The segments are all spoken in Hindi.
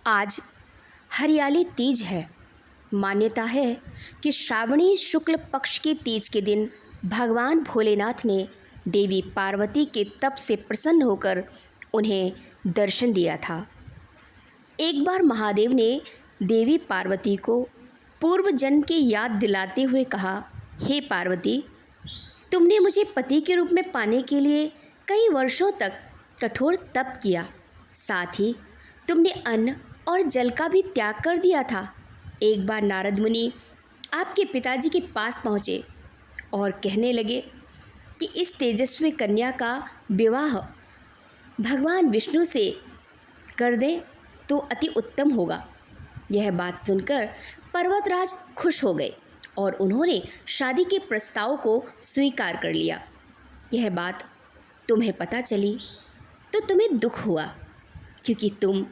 आज हरियाली तीज है। मान्यता है कि श्रावणी शुक्ल पक्ष की तीज के दिन भगवान भोलेनाथ ने देवी पार्वती के तप से प्रसन्न होकर उन्हें दर्शन दिया था। एक बार महादेव ने देवी पार्वती को पूर्व जन्म की याद दिलाते हुए कहा, हे पार्वती, तुमने मुझे पति के रूप में पाने के लिए कई वर्षों तक कठोर तप किया। साथ ही तुमने अन्न और जल का भी त्याग कर दिया था। एक बार नारद मुनि आपके पिताजी के पास पहुँचे और कहने लगे कि इस तेजस्वी कन्या का विवाह भगवान विष्णु से कर दें तो अति उत्तम होगा। यह बात सुनकर पर्वतराज खुश हो गए और उन्होंने शादी के प्रस्ताव को स्वीकार कर लिया। यह बात तुम्हें पता चली तो तुम्हें दुख हुआ, क्योंकि तुम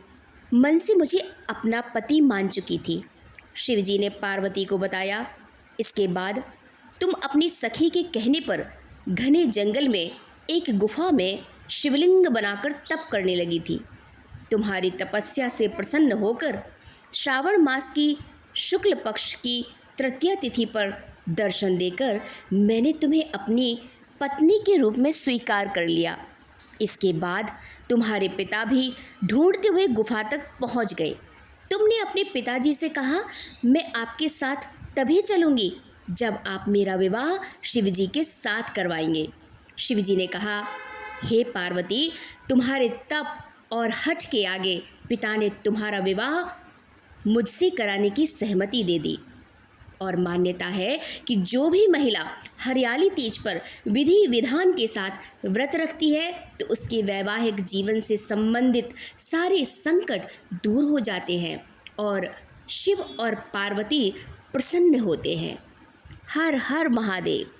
मन से मुझे अपना पति मान चुकी थी। शिवजी ने पार्वती को बताया, इसके बाद तुम अपनी सखी के कहने पर घने जंगल में एक गुफा में शिवलिंग बनाकर तप करने लगी थी। तुम्हारी तपस्या से प्रसन्न होकर श्रावण मास की शुक्ल पक्ष की तृतीया तिथि पर दर्शन देकर मैंने तुम्हें अपनी पत्नी के रूप में स्वीकार कर लिया। इसके बाद तुम्हारे पिता भी ढूंढते हुए गुफा तक पहुंच गए। तुमने अपने पिताजी से कहा, मैं आपके साथ तभी चलूंगी जब आप मेरा विवाह शिवजी के साथ करवाएंगे। शिवजी ने कहा, हे पार्वती, तुम्हारे तप और हठ के आगे पिता ने तुम्हारा विवाह मुझसे कराने की सहमति दे दी। और मान्यता है कि जो भी महिला हरियाली तीज पर विधि विधान के साथ व्रत रखती है तो उसके वैवाहिक जीवन से संबंधित सारे संकट दूर हो जाते हैं और शिव और पार्वती प्रसन्न होते हैं। हर हर महादेव।